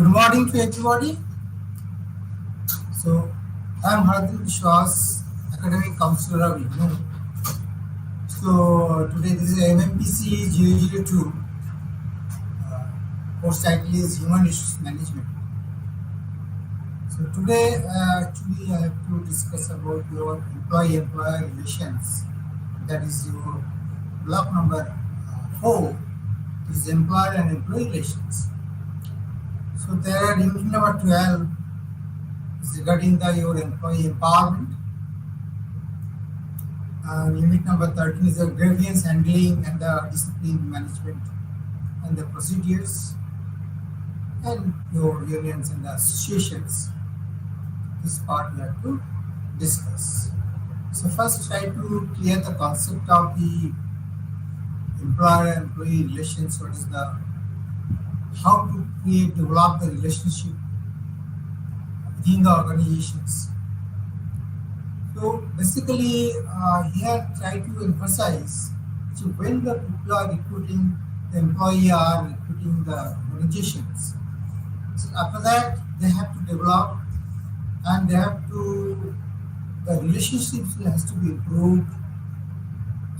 Good morning to everybody. So, I am Biswas, Academic Counselor of IGNOU. So, today this is MMPC 002. Course title is Human Resource Management. So, today actually I have to discuss about your employee-employer relations. That is your block number 4. This is employer and employee relations. So, there unit number 12 is regarding your employee empowerment. Unit number 13 is the grievance handling and the discipline management and the procedures and your unions and the associations. This part we have to discuss. So first try to clear the concept of the employer-employee relations. What is the how to develop the relationship within the organizations. So basically, here try to emphasize when the people are recruiting, the employee are recruiting the organizations. So after that, they have to develop and they have to, the relationships has to be improved,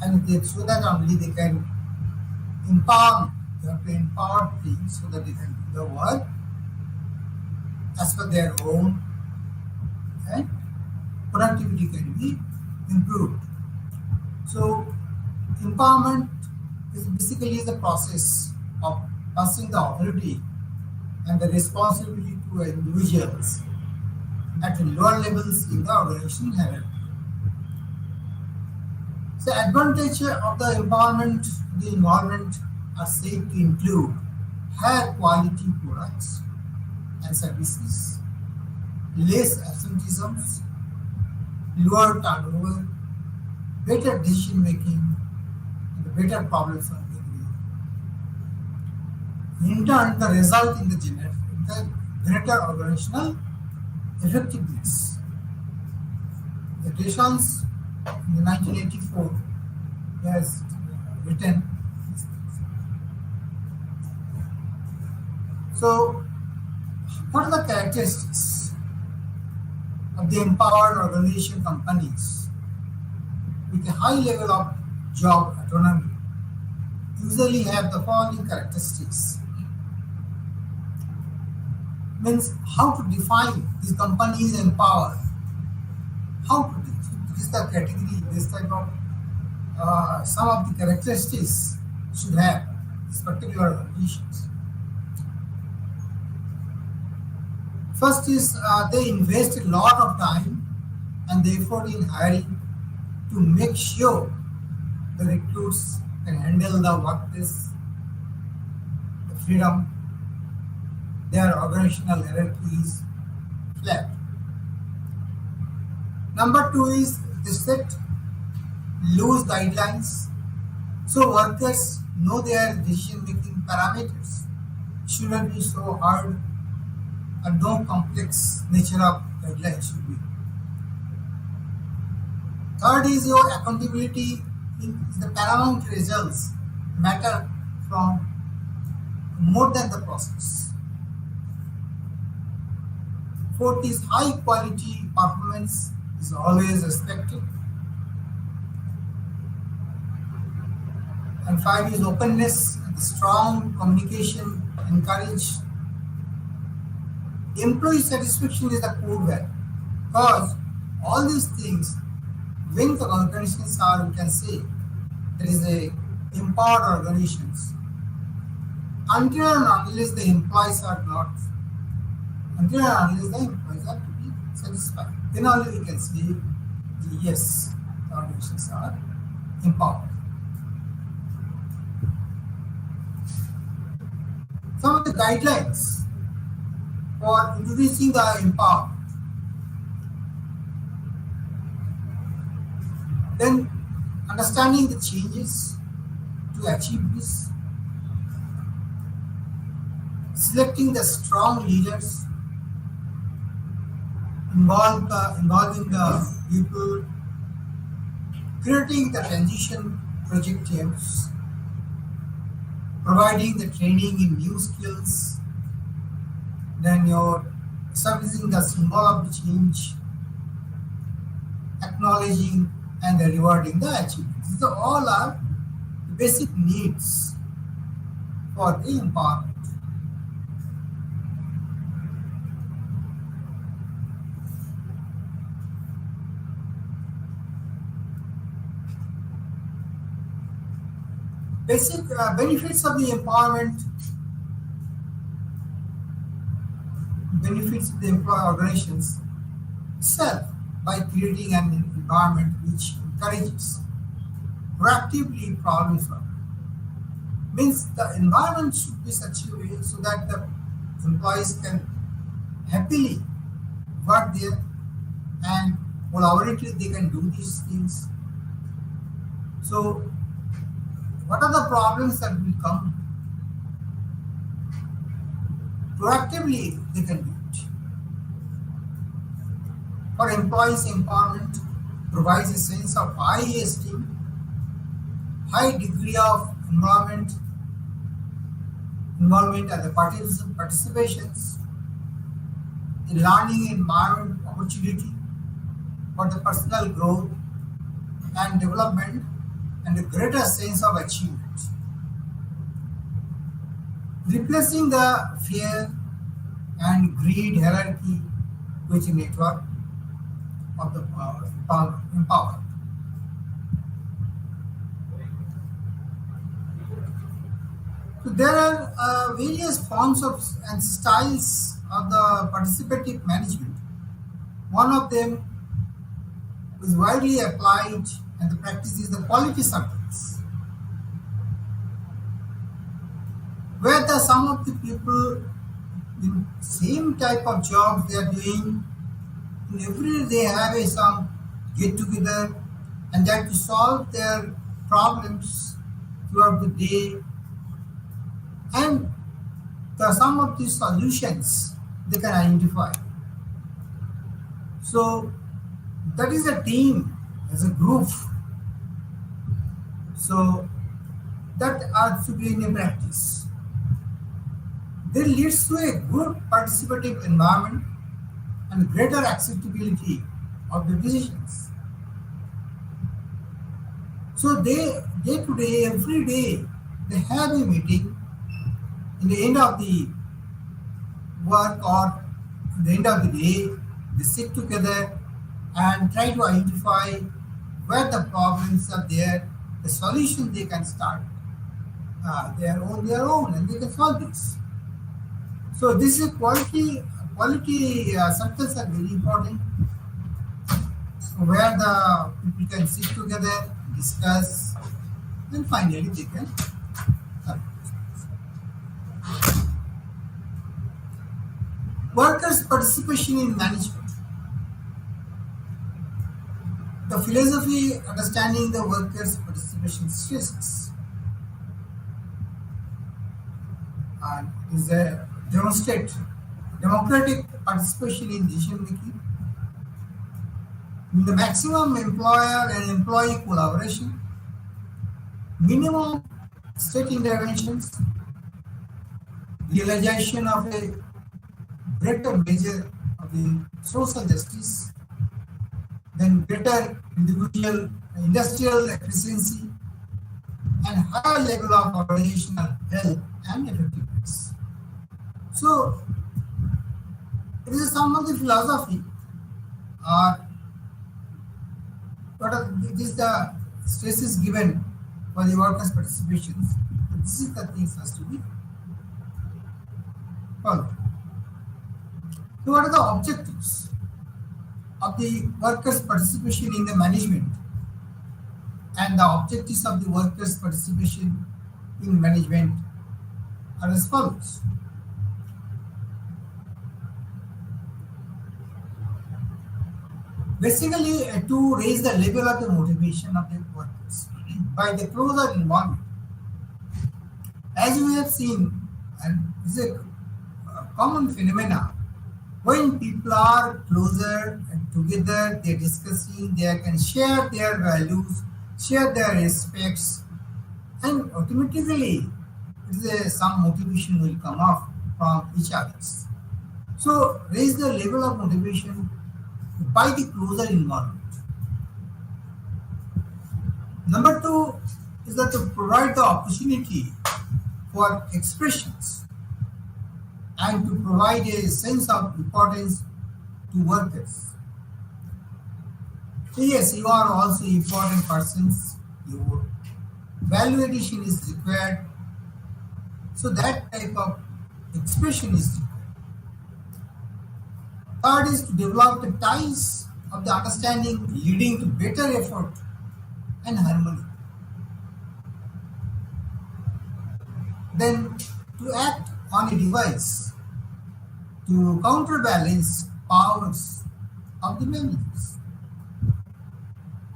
and so that only they can empower. They have to empower things so that they can do the work as per their own, and productivity can be improved. So empowerment is basically the process of passing the authority and the responsibility to individuals at lower levels in the organizational hierarchy. The advantage of the empowerment, the environment are said to include higher quality products and services, less absenteeisms, lower turnover, better decision making, and better problem solving. In turn, the result in the greater organizational effectiveness. The Deschamps in 1984 has written. So, what are the characteristics of the empowered organization companies with a high level of job autonomy? Usually have the following characteristics. Means how to define these companies empowered. How to do this is the category, this type of some of the characteristics should have these particular organizations. First is they invest a lot of time and the effort in hiring to make sure the recruits can handle the workplace, the freedom, their organizational hierarchy is flat. Number 2 is they set loose guidelines so workers know their decision making parameters. Shouldn't be so hard and no complex nature of guidelines should be. Third is your accountability is the paramount results matter from more than the process. Fourth is high quality performance is always expected. And 5 is openness and strong communication encouraged. Employee satisfaction is the core value because all these things, when the organizations are, we can say, there is a empowered organizations. Until and unless the employees are not, until and unless the employees are to be satisfied, then only we can say, yes, the organizations are empowered. Some of the guidelines for introducing the empowerment. Then understanding the changes to achieve this. Selecting the strong leaders, involving the people, creating the transition project teams, providing the training in new skills, then you're establishing the symbol of the change, acknowledging and rewarding the achievements. These all are the basic needs for the empowerment. Basic benefits of the empowerment, benefits of the employee organizations itself by creating an environment which encourages proactively problem solving. Means the environment should be such a way so that the employees can happily work there and collaboratively they can do these things. So, what are the problems that will come? Proactively, they can do it. For employees, empowerment provides a sense of high esteem, high degree of involvement and the participations, a learning environment opportunity for the personal growth and development and a greater sense of achievement. Replacing the fear and greed hierarchy with a network of the empowered. So there are various forms of and styles of the participative management. One of them is widely applied and the practice is the quality circles, where the some of the people in same type of jobs they are doing, in every day they have a some get together and that to solve their problems throughout the day and the some of these solutions they can identify. So that is a team as a group. So that has to be in a practice. This leads to a good participative environment and greater acceptability of the decisions. So they day to day, every day, they have a meeting in the end of the work or at the end of the day, they sit together and try to identify where the problems are there, the solution they can start their own, and they can solve this. So this is quality circles are very important, where the people can sit together, discuss, and finally they can. Workers' participation in management. The philosophy understanding the workers' participation stresses and is a demonstrate democratic participation in decision making, the maximum employer and employee collaboration, minimum state interventions, realization of a greater measure of the social justice, then greater individual industrial efficiency, and higher level of organizational health and effectiveness. So, it is some of the philosophy, or it is the stresses given for the workers' participations. This is the things has to be followed. So, what are the objectives of the workers' participation in the management and the objectives of the workers' participation in management are as follows. Basically, to raise the level of the motivation of the workers by the closer involvement. As we have seen, and this is a common phenomena, when people are closer and together, they're discussing, they can share their values, share their respects, and automatically some motivation will come off from each other. So raise the level of motivation by the closer involvement. Number two is that to provide the opportunity for expressions and to provide a sense of importance to workers. So yes, you are also important persons. Your value addition is required. So that type of expression is required. Third is to develop the ties of the understanding leading to better effort and harmony. Then to act on a device to counterbalance powers of the managers.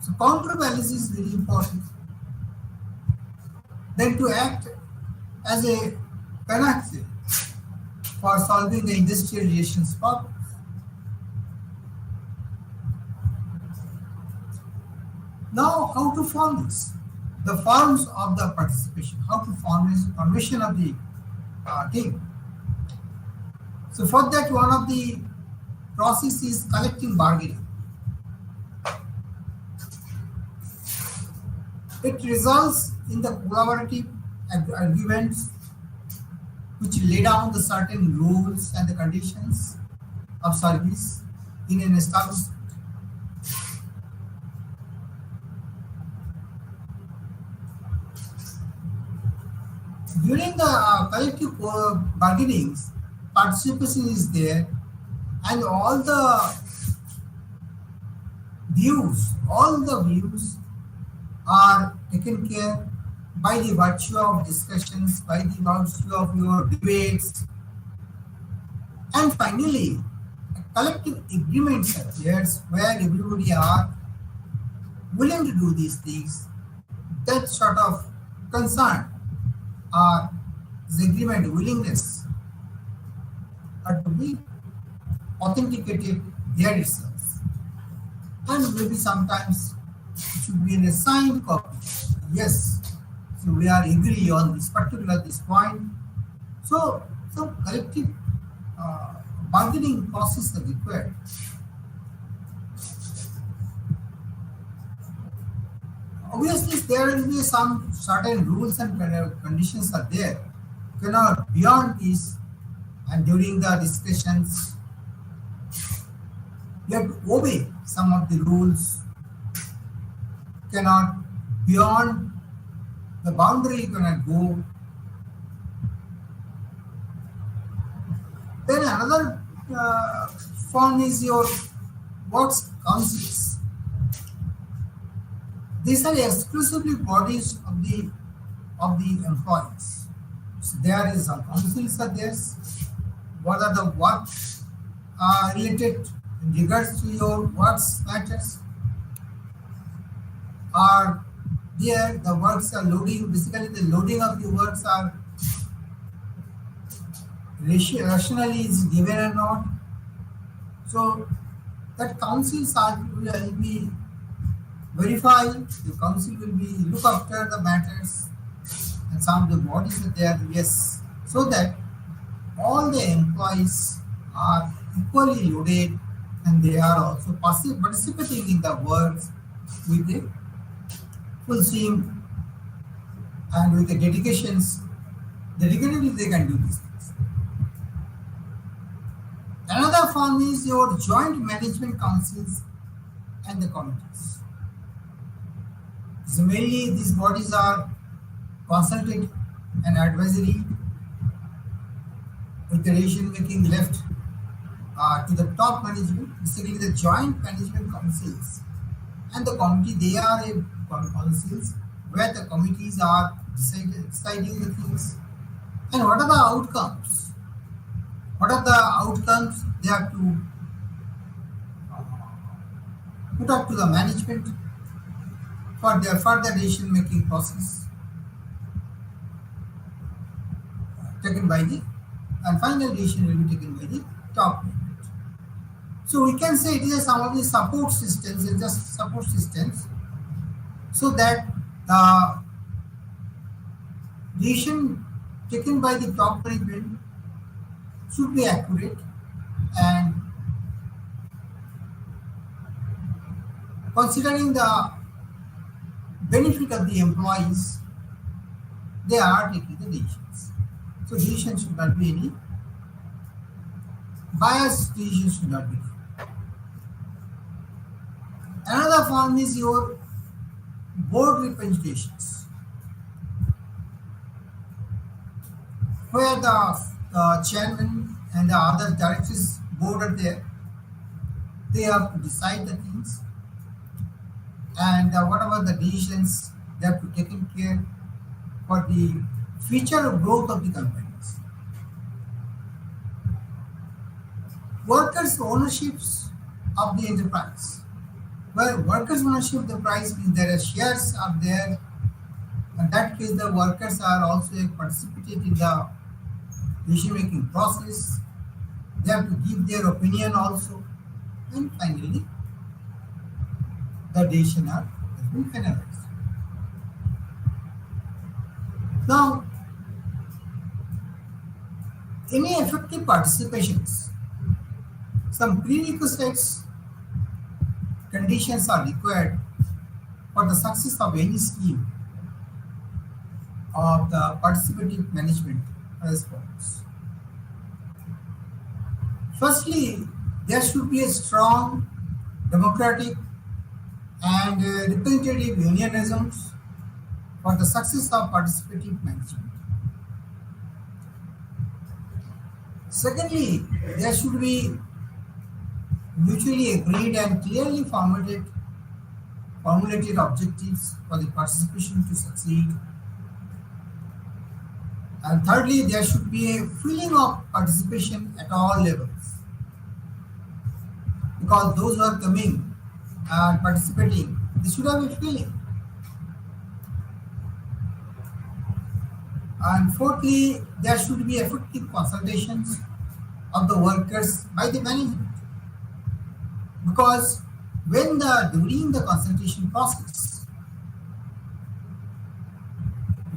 So counterbalance is very important. Then to act as a panacea for solving the industrial relations problems. Now, how to form this? The forms of the participation, how to form this formation of the team. So for that, one of the process is collective bargaining. It results in the collaborative agreements which lay down the certain rules and the conditions of service in an establishment. During the collective bargainings, participation is there, and all the views are taken care by the virtue of discussions, by the virtue of your debates, and finally, a collective agreement appears where everybody are willing to do these things. That sort of concern or the agreement willingness are to be authenticated there itself. And maybe sometimes it should be in a signed copy. Yes, so we are agree on this point. So some collective bargaining process are required. Obviously, there will be some certain rules and conditions are there. You cannot beyond this, and during the discussions, you have to obey some of the rules. Cannot beyond the boundary. You cannot go. Then another form is your works councils. These are exclusively bodies of the employees. So there is some councils are there. What are the work related in regards to your works matters? Are there the works are loading? Basically, the loading of the works are rationally is given or not. So that councils will be verified. The council will be look after the matters, and some of the bodies are there. Yes, so that all the employees are equally loaded and they are also participating in the works with a full steam and with the dedications. Dedicatedly, they can do these things. Another form is your joint management councils and the committees. So mainly these bodies are consultative and advisory, with the decision making left to the top management. Basically, the joint management councils and the committee, they are a councils where the committees are deciding the things. And what are the outcomes? What are the outcomes they have to put up to the management for their further decision making process taken by the, and final decision will be taken by the top management. So we can say it is some of the support systems, it's just support systems, so that the decision taken by the top management should be accurate And considering the benefit of the employees, they are taking the decisions. So decisions should not be any biased, decisions should not be. Another form is your board representations, where the chairman and the other directors board are there. They have to decide the things, and whatever the decisions, they have to take care for the future growth of the companies. Workers' ownerships of the enterprise. Well, workers' ownership of the price means there are shares are there. In that case, the workers are also participating in the decision-making process. They have to give their opinion also. And finally, the decision has been finalized. Now, any effective participations, some prerequisites conditions are required for the success of any scheme of the participative management as follows. Firstly, there should be a strong democratic and representative unionisms for the success of participative management. Secondly, there should be mutually agreed and clearly formulated objectives for the participation to succeed. And thirdly, there should be a feeling of participation at all levels, because those who are coming and participating, they should have a feeling. And fourthly, there should be effective consultations of the workers by the management, because during the consultation process,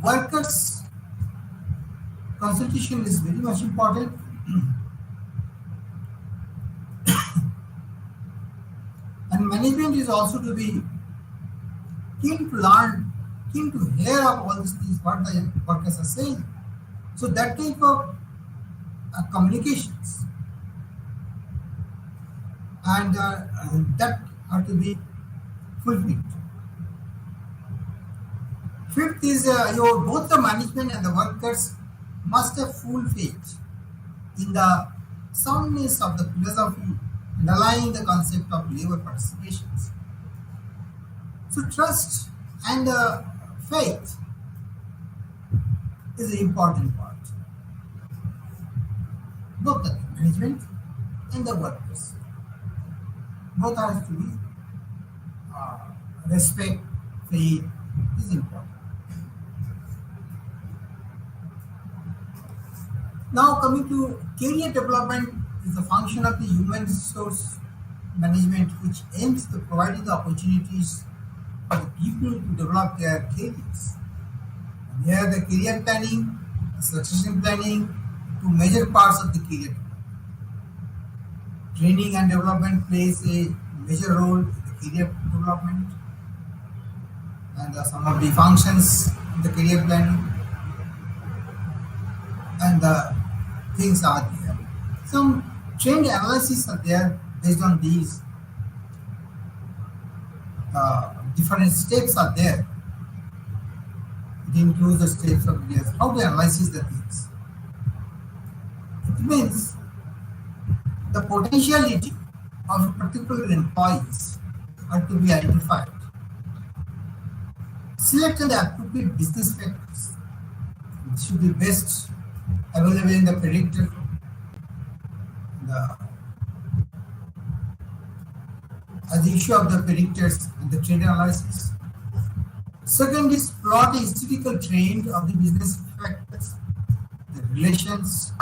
workers consultation is very much important. And management is also to be keen to learn, keen to hear of all these things what the workers are saying. So that type of communications and that are to be fulfilled. Fifth is both the management and the workers must have full faith in the soundness of the philosophy underlying the concept of labor participations. So trust and faith is an important part. Both the management and the workers. Both have to be respect, faith is important. Now coming to career development is the function of the human resource management, which aims to providing the opportunities for the people to develop their careers. And here the career planning, succession planning, two major parts of the career. Training and development plays a major role in the career development, and some of the functions in the career planning and the things are there. Some trend analysis are there based on these different steps are there. It includes the steps of yes, how to analyze the things. It means the potentiality of particular employees are to be identified. Select the appropriate business factors. It should be best available in the predictor, the issue of the predictors and the trend analysis. Second is plot a historical trend of the business factors, the relations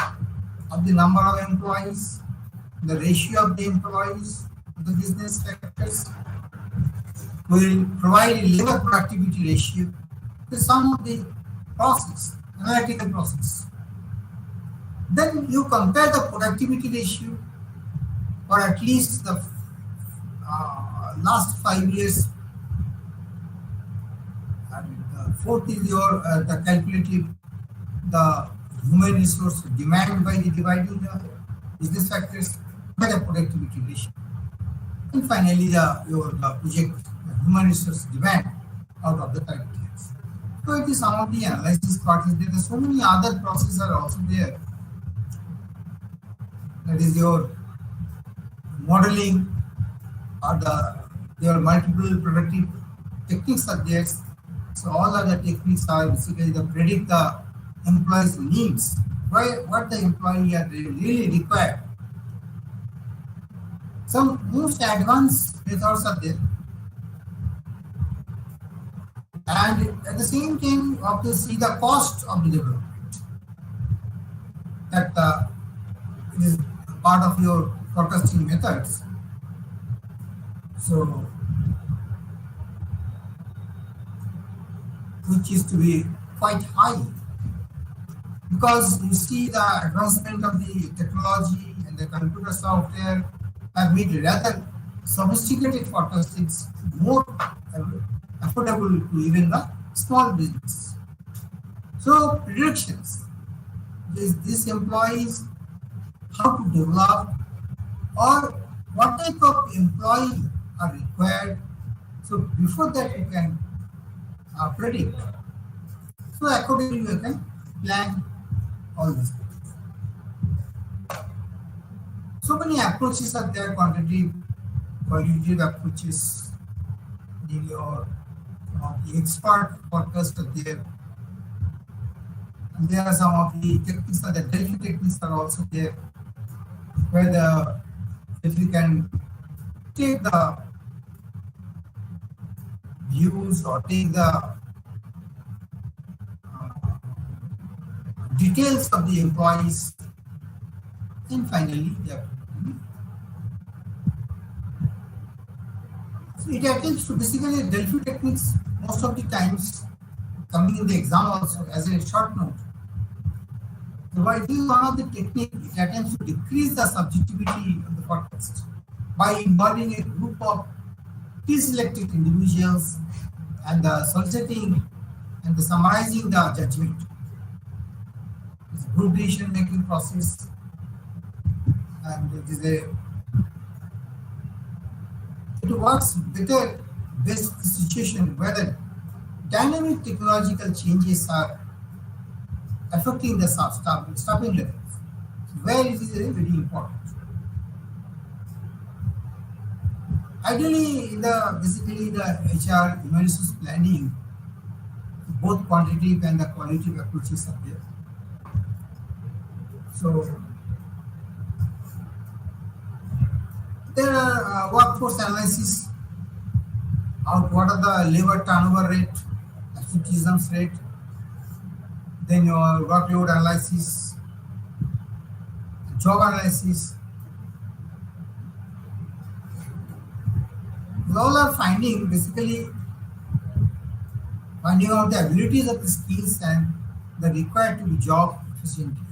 of the number of employees, the ratio of the employees to the business factors. Will provide a labor productivity ratio to some of the process, analytical process. Then you compare the productivity ratio or at least the last 5 years. And fourth is your the calculative the human resource demand by the dividing the business factors by the productivity ratio. And finally, the project human resource demand out of the criteria. So it is some of the analysis part is there. There are so many other processes are also there. That is your modeling or your multiple productive techniques are there. So all other techniques are basically to predict the employee's needs, what the employee are really required. Some most advanced methods are there, and at the same time, you have to see the cost of the development. That it is part of your forecasting methods. So, which is to be quite high, because you see the advancement of the technology and the computer software have made rather sophisticated forecastings more affordable to even the small business. So predictions, these employees, how to develop, or what type of employee are required. So before that you can predict. So accordingly you can plan all these things. So many approaches are there, quantitative, qualitative approaches, or the expert forecast are there. And there are some of the techniques, the Delphi techniques are also there, where if you can take the views or take the details of the employees, and finally so it attempts to basically Delphi techniques most of the times coming in the exam also as a short note. So it is one of the techniques, it attempts to decrease the subjectivity of the forecast by involving a group of pre-selected individuals and the soliciting and the summarizing the judgment. It's a group decision making process, and it works better best the situation where the dynamic technological changes are affecting the staffing levels, where it is very important. Ideally, basically the HR human resource planning, both quantitative and the qualitative approaches are there. So there are workforce analysis out what are the labor turnover rate, absenteeism rate, then your workload analysis, job analysis. We all are basically finding out the abilities of the skills and the required to be job efficiently.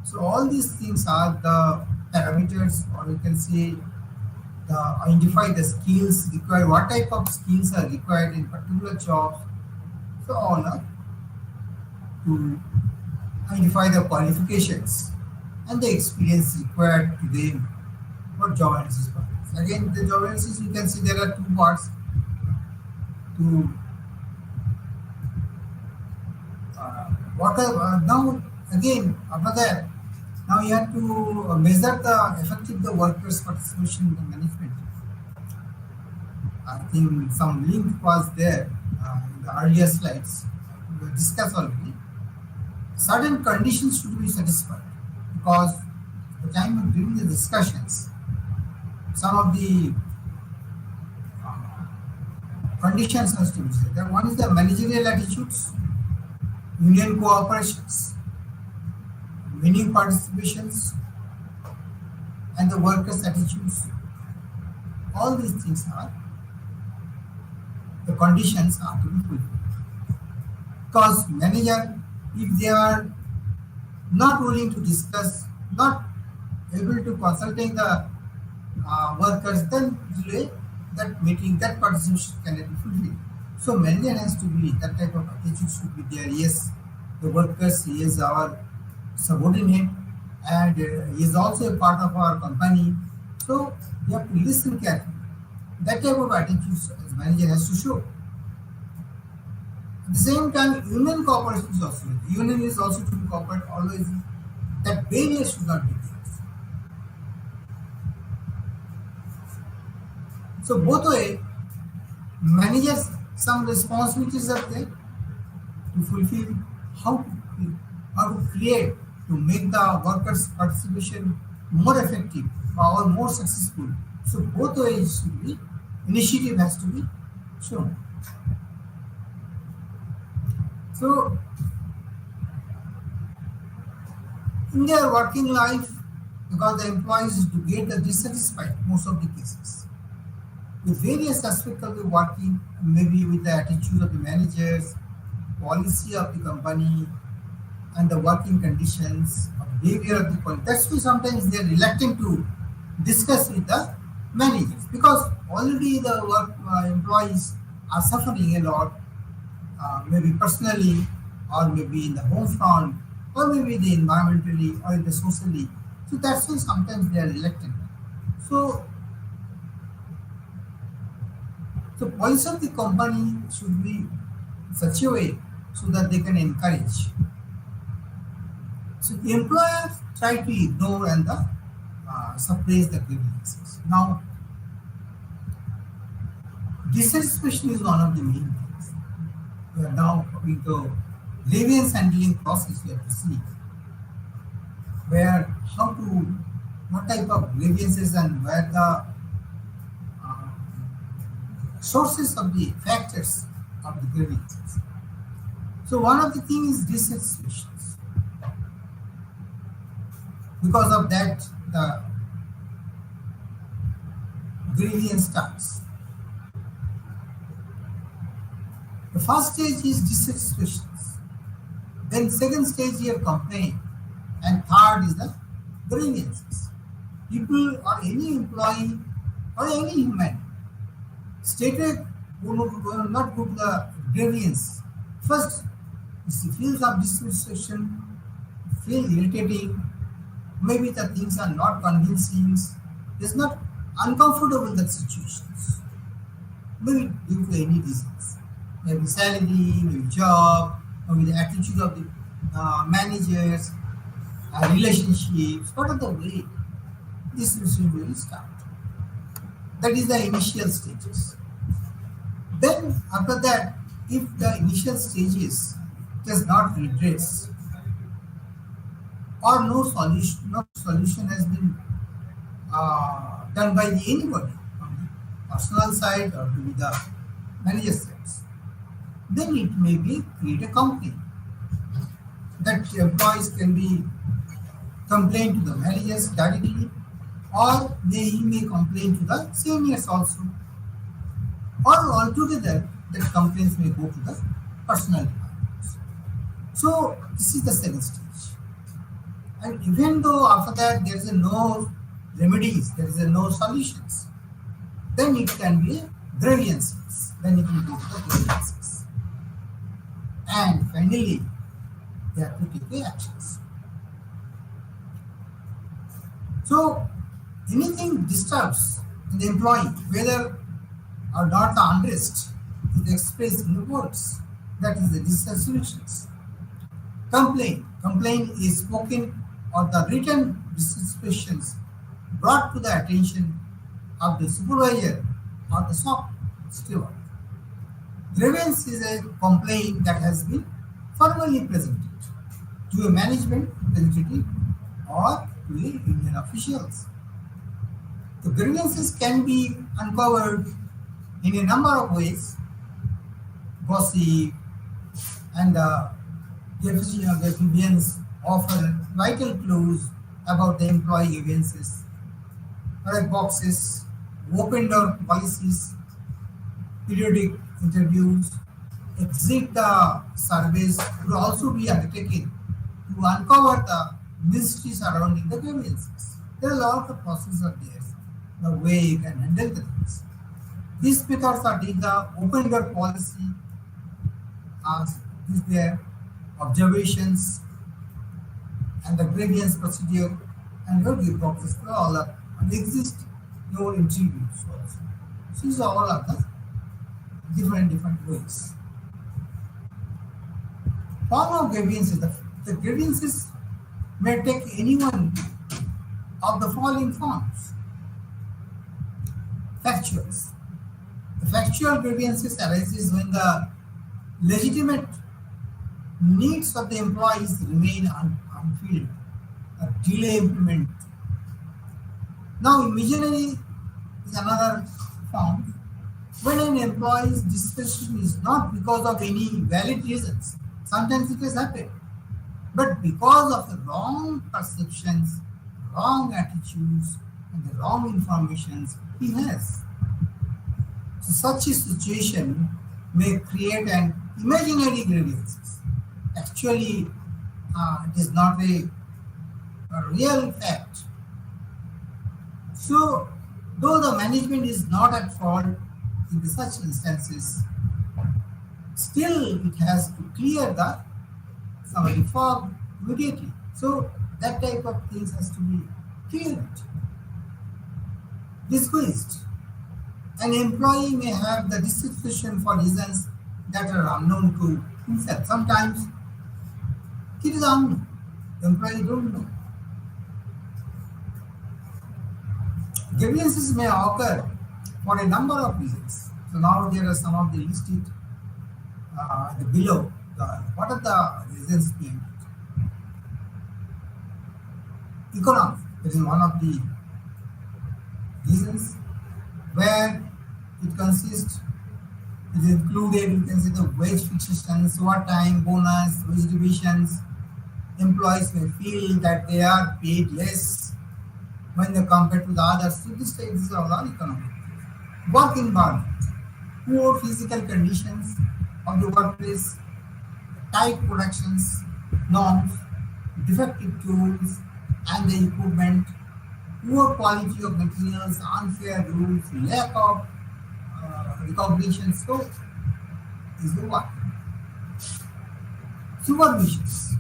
So all these things are the parameters, or you can say identify the skills required, what type of skills are required in particular jobs. So all are to identify the qualifications and the experience required to them for job analysis purpose. Again, the job analysis, you can see there are two parts to now again after that, now you have to measure the effective the workers' participation in the management. I think some link was there in the earlier slides. We discussed already. Certain conditions should be satisfied, because at the time of doing the discussions, some of the conditions has to be set. One is the managerial attitudes, union cooperations, winning participations, and the workers' attitudes. All these things are the conditions are to be fulfilled. Because manager, if they are not willing to discuss, not able to consulting the workers, then usually that meeting, that participation cannot be fulfilled. So manager has to be that type of attitude should be there. Yes, the workers, he is our subordinate, and he is also a part of our company. So we have to listen carefully. That type of attitude as manager has to show. At the same time, union cooperation is also union is also to be cooperate always. That barrier should not be there. So both way, managers some responsibilities are there to fulfill how to, how to create to make the workers' participation more effective or more successful. So both ways should be initiative has to be shown. So in their working life, because the employees to get the dissatisfied most of the cases with various aspects of the working, maybe with the attitude of the managers, policy of the company, and the working conditions, or behavior of the company. That's why sometimes they are reluctant to discuss with the managers because already the work employees are suffering a lot, maybe personally, or maybe in the home front, or maybe the environmentally, or in the socially. So that's why sometimes they are reluctant. So the policy of the company should be such a way so that they can encourage. So the employer try to ignore and suppress the grievances. Now, dissatisfaction is one of the main things. We are now coming to grievance handling process. We have to see where how to what type of grievances and where the uh, sources of the factors of the grievances. So one of the things is dissatisfaction. Because of that, the grievance starts. The first stage is dissatisfaction. Then second stage you have complaint, and third is the grievances. People or any employee or any human stated will not go to the grievance. First, is he feels of dissatisfaction, feel irritating, maybe the things are not convincing, is not uncomfortable in that situations. Maybe due to any reasons. Maybe salary, maybe job, maybe the attitude of the managers, relationships, what are the way this will start. That is the initial stages. Then after that, if the initial stages does not redress or no solution has been done by the anybody on the personal side or maybe the manager side, then it may be create a complaint that employees can be complain to the managers directly or he may complain to the seniors also or altogether that complaints may go to the personal departments. So this is the second stage. And even though after that there is no remedies, there is no solutions, then it can be grievances. Then it will go to the grievances. And finally, they have to take the actions. So anything disturbs the employee, whether or not the unrest is expressed in the words, that is the dissatisfactions. Complaint is spoken or the written dissatisfactions brought to the attention of the supervisor or the shop steward. Grievance is a complaint that has been formally presented to a management representative or to a union officials. The grievances can be uncovered in a number of ways: gossip and the grievance offer vital clues about the employee grievances, red boxes, open door policies, periodic interviews, exit surveys could also be undertaken to uncover the mystery surrounding the grievances. There are a lot of processes are there. the way you can handle the things. These methods are the open door policy, is there, observations, and the grievance procedure, and your due process for all are and exist no interviews also. So these are all are the different ways. Form of grievances. The grievances may take any one of the following forms. Factuals. The factual grievances arises when the legitimate needs of the employees remain unfulfilled or delay implement. Now, imaginary is another form when an employee's dissatisfaction is not because of any valid reasons. Sometimes it has happened, but because of the wrong perceptions, wrong attitudes, and the wrong informations he has. So such a situation may create an imaginary grievance. Actually, it is not a real fact. So, though the management is not at fault in such instances, still it has to clear the some reform immediately. So that type of things has to be cleared, disguised. An employee may have the dissatisfaction for reasons that are unknown to himself. Sometimes it is unknown. The employee don't know. Grievances may occur for a number of reasons. So now there are some of the listed below. What are the reasons behind it? Economic. That is one of the reasons where it consists. It is included. You can see the wage fixations, overtime, bonus, wage divisions. Employees may feel that they are paid less when they compare to the others. So these are all economic. Work environment, poor physical conditions of the workplace, tight productions, norms, defective tools and the equipment, poor quality of materials, unfair rules, lack of recognition. So is the work. Supervisions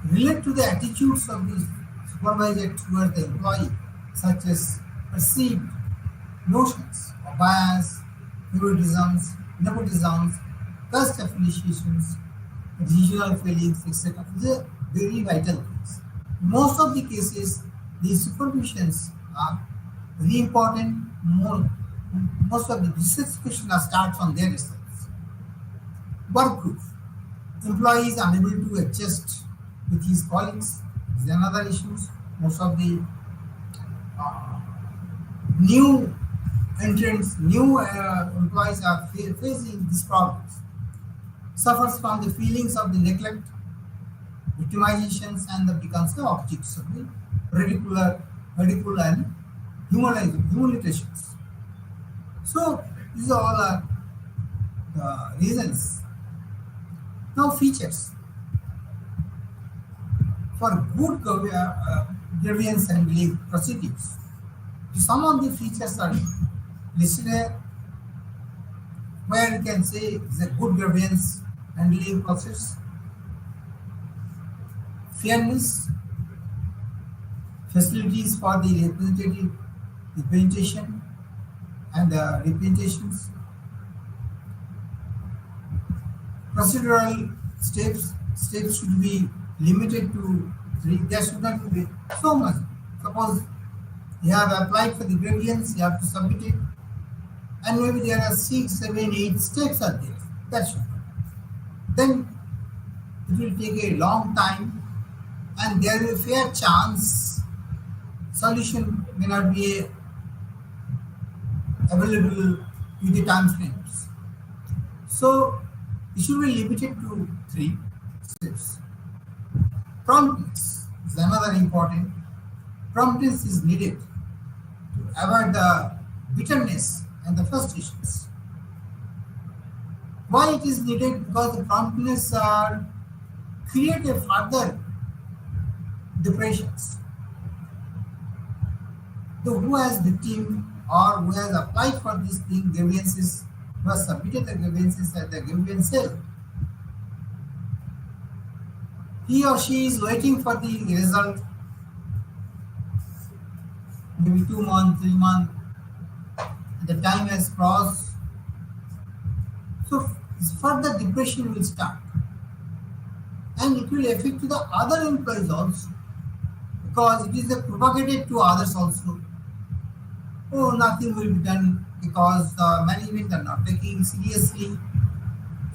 relate to the attitudes of the supervisor toward the employee, such as perceived notions of bias, favoritisms, nepotisms, caste affiliations, regional feelings, etc. These are very vital things. Most of the cases, the supervisions are very important. Most of the dissatisfaction starts from their results. Work group. Employees unable to adjust with his colleagues is another issue. Most of the new entrants, new employees are facing these problems. Suffers from the feelings of the neglect, victimizations, and the becomes the objects of the ridicule and humiliations. So these are all the reasons. Now features for good grievance handling procedures. Some of the features are listed here, where you can say it's a good grievance handling process. Fairness, facilities for the representative representation and the representations, procedural steps should be limited to 3. There should not be so much. Suppose you have applied for the grievance, you have to submit it, and maybe there are 6, 7, 8 steps are there. That should be. Then it will take a long time, and there is a fair chance solution may not be available with the time frames. So it should be limited to 3 steps. Promptness is another important. Promptness is needed to avoid the bitterness and the frustrations. Why it is needed? Because the promptness create a further depressions. the who has victim or who has applied for this thing grievances, who has submitted the grievances at the grievance cell, he or she is waiting for the result, maybe 2 months, 3 months, the time has crossed. So further depression will start and it will affect to the other employees also because it is propagated to others also. Oh, nothing will be done because the management are not taking seriously.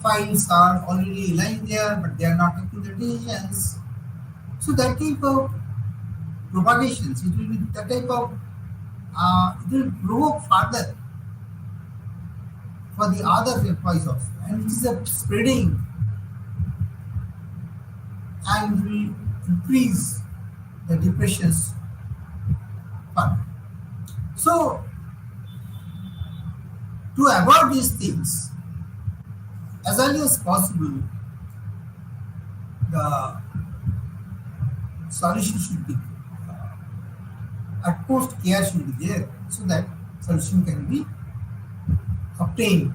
Files are already lying there, but they are not taking the decisions. So that type of propagations, it will be that type of it will provoke further for the other employees also, and it is a spreading and will increase the depressions further. So to avoid these things as early as possible, the solution should be utmost care should be there so that solution can be obtained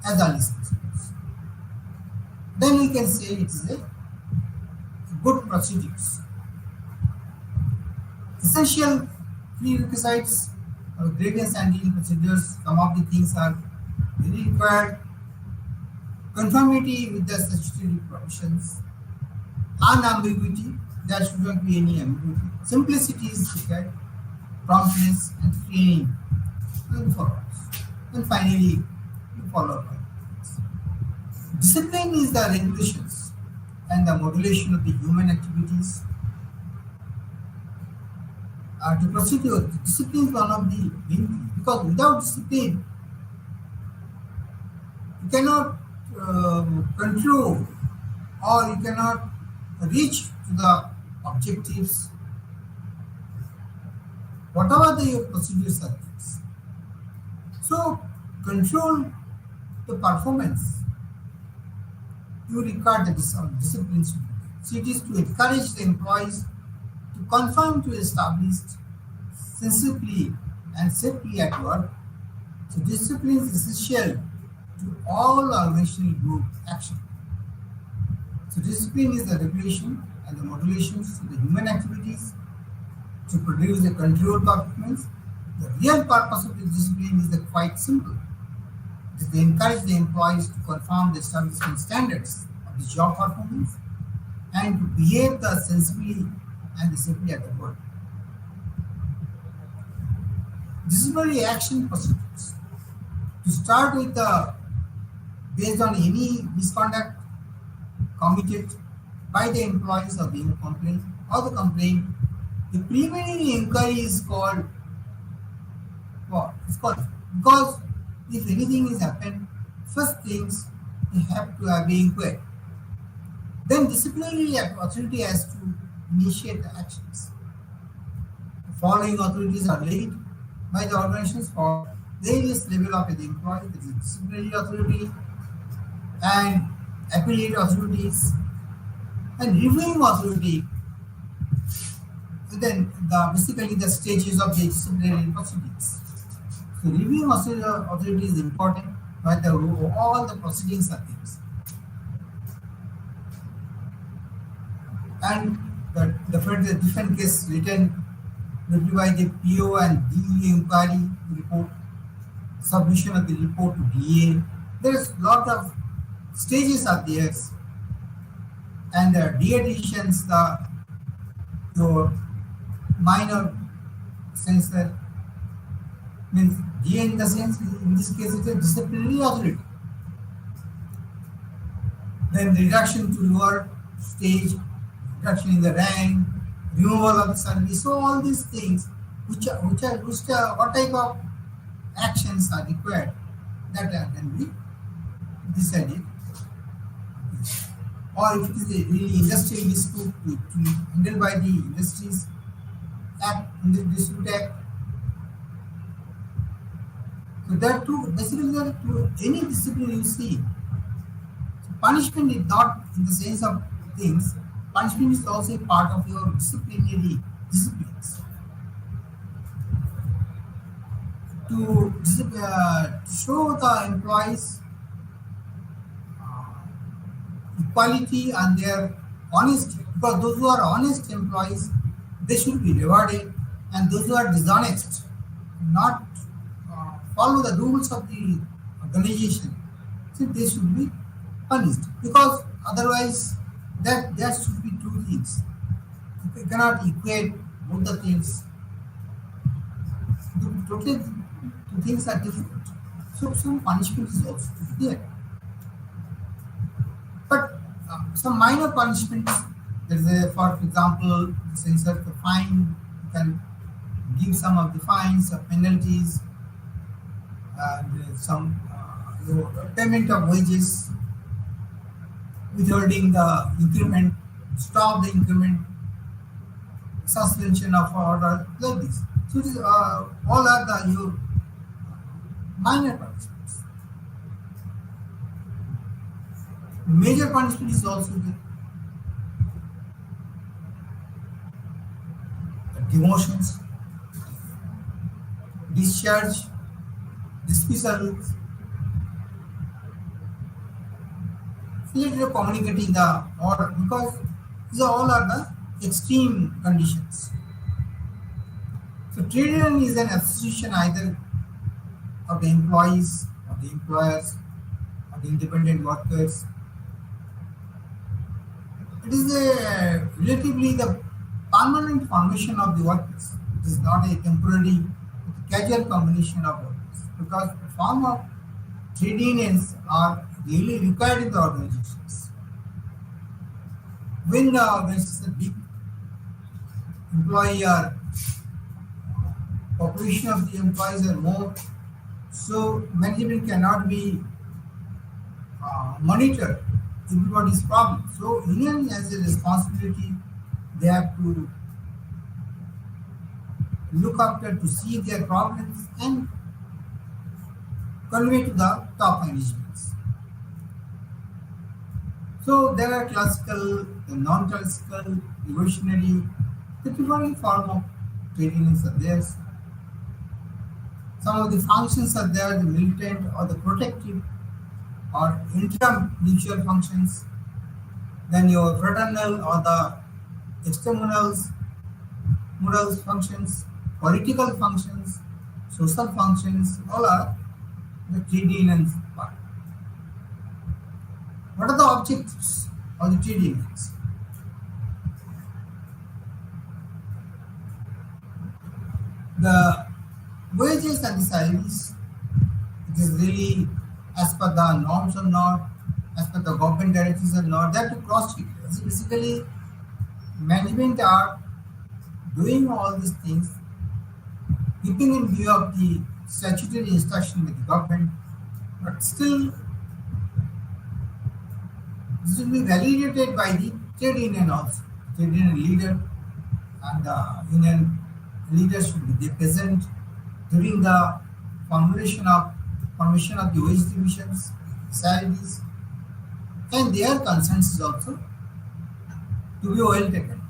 as early as possible. Then we can say it is a good procedures. Essential prerequisites of grievance handling procedures, some of the things are very required. Conformity with the statutory provisions, unambiguity, there should not be any ambiguity. Simplicity is required, promptness and training and follow-ups. And finally, you follow up. Discipline is the regulations and the modulation of the human activities. To proceed with discipline is one of the main things because without discipline, you cannot control or you cannot reach to the objectives, whatever the procedures are. So, control the performance, you require the discipline. So, it is to encourage the employees to conform to established sensibly and safely at work. So, discipline is essential to all organizational group action. So, discipline is the regulation and the modulations of the human activities to produce a controlled performance. The real purpose of the discipline is quite simple. It is to encourage the employees to conform the establishment standards of the job performance and to behave the sensibly and safely at the work. Disciplinary action procedures. To start with based on any misconduct committed by the employees or being complained or the complaint, the preliminary inquiry is called what? It's called because if anything is happened, first things you have to have the inquiry. Then disciplinary authority has to initiate the actions. The following authorities are laid by the organizations for various level of the employee, that is disciplinary authority and appellate authorities and reviewing authority. And then basically the stages of the disciplinary proceedings. So reviewing authority is important, but all the proceedings are things. And the different case written review by the PO and DE inquiry report, submission of the report to DA. There is a lot of stages are there, and the DA decisions, your minor censor means DA in the sense in this case it's a disciplinary authority. Then reduction to lower stage, reduction in the rank, removal of the service. So all these things, what type of actions are required, that can be decided. Or if it is a really industrial dispute to handled by the Industries Act, Dispute Act. So there are two, basically there are two, any discipline you see. So punishment is not in the sense of things. Punishment is also a part of your disciplinary disciplines. to show the employees equality and their honesty, because those who are honest employees, they should be rewarded, and those who are dishonest, not follow the rules of the organization, so they should be punished, because otherwise that there should be two things. You cannot equate both the things. Totally two things are different. So some punishment is also there. But some minor punishments, there is a, for example, since the fine, you can give some of the fines or penalties, and some payment of wages, withholding the increment, stop the increment, suspension of order, like this. So it is, all are the your minor punishments. Major punishment is also the demotions, discharge, dismissal, failure of communicating the order, because these all are the extreme conditions. So trade union is an association either of the employees, of the employers, of the independent workers. It is a relatively the permanent formation of the workers. It is not a temporary, casual combination of workers, because the form of trade unions are really required in the organizations. When the organization is a big employee or population of the employees are more, so management cannot be monitor everybody's problem. So union has a responsibility. They have to look after to see their problems and convey to the top managements. So there are classical, the non-classical, evolutionary, the different form of trade unions are there. Some of the functions are there, the militant or the protective or intra-mutual functions. Then your fraternal or the extramural morals functions, political functions, social functions, all are the trade unions part. What are the objectives of the trade unions? The wages and the salaries, it is really as per the norms or not, as per the government directives or not, that to cross check. So basically, management are doing all these things, keeping in view of the statutory instruction with the government, but still this will be validated by the trade union also. Trade union leader and the union leaders should be there present during the formation of the wage divisions, salaries, and their concerns is also to be well taken.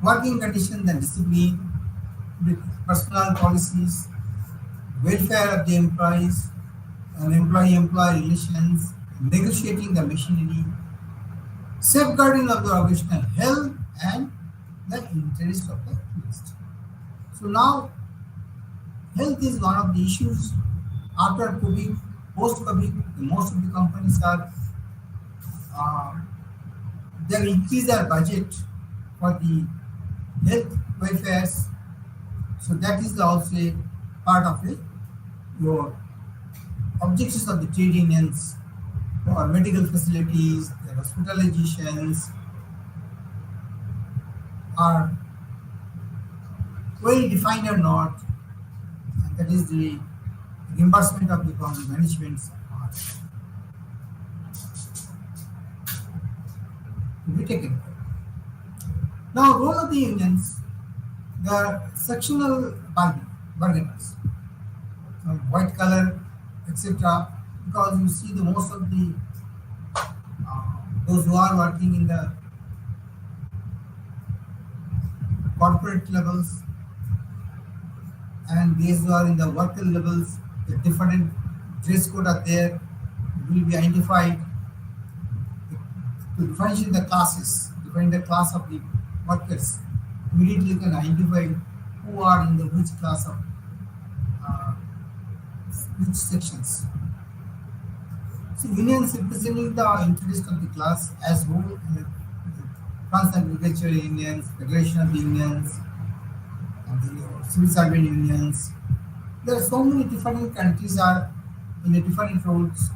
Working conditions and discipline, the personal policies, welfare of the employees, and employee-employee relations, negotiating the machinery, safeguarding of the organizational health and the interest of the industry. So now, health is one of the issues. After COVID, post-COVID, most of the companies are they increase their budget for the health welfares. So that is also a part of it. Your objectives of the trade unions for medical facilities, their hospitalizations are well defined or not, and that is the reimbursement of the government managements are to be taken care. Now, role of the unions, they are sectional bargainers, white collar, etc. Because you see the most of the those who are working in the corporate levels, and these are in the worker levels. The different dress code are there, will be identified to differentiate the classes, define the class of the workers. Immediately you can identify who are in the which class of uh, which sections. So unions representing the interest of the class as whole, France Agriculture Unions, Federation of Unions, and the civil servant unions. There are so many different countries are in a different roles.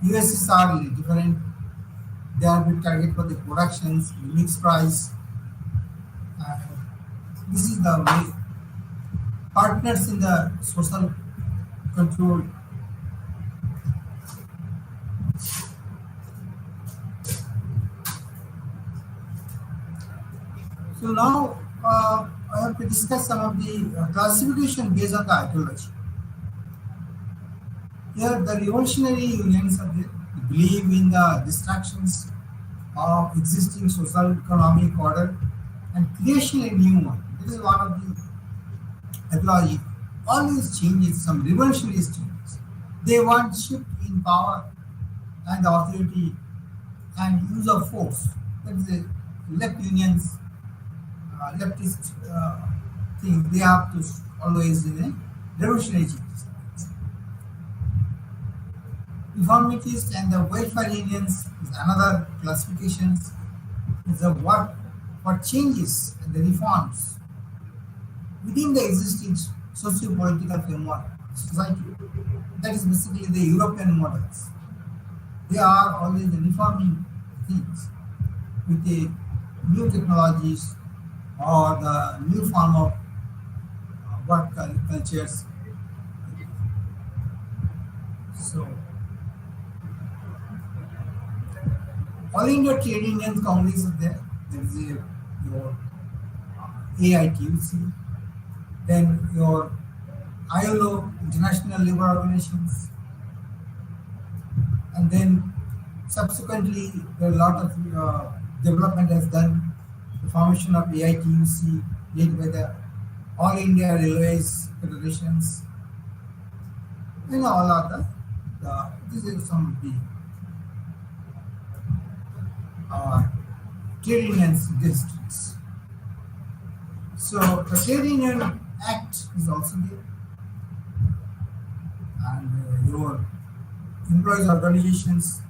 USSR is different. They are with target for the productions, mixed price. Uh, this is the way partners in the social control. So now I have to discuss some of the classification based on the ideology. Here, the revolutionary unions are there, believe in the distractions of existing social economic order and creation a new one. This is one of the ideology. Always changes, some revolutionary changes. They want shift in power and authority and use of force. That is the left unions, leftist thing. They have to always in a revolutionary changes. Reformist and the welfare unions is another classifications. Is the what changes and the reforms within the existing socio-political framework society. That is basically the European models. They are always reforming things with the new technologies or the new form of work cultures. So, All India Trade Union Congress is there. There is your AITUC, then your ILO, International Labour Organizations, and then subsequently a lot of development has done. The formation of AITUC led by the All India Railways Federations, and all other. This is some of the trade unions districts. So the Trade Union Act is also there, and your employees organizations,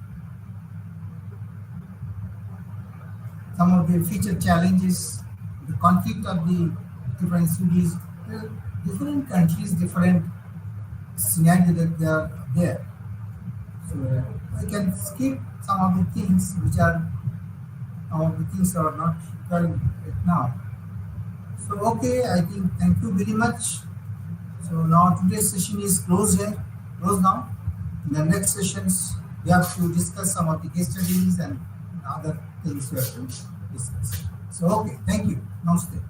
some of the feature challenges, the conflict of the different cities, different countries, different scenario that they are there. So I can skip some of the things which are not required right now. So okay, I think thank you very much. So now today's session is closed now. In the next sessions, we have to discuss some of the case studies and other things we have to discuss. So okay, thank you. Namaste.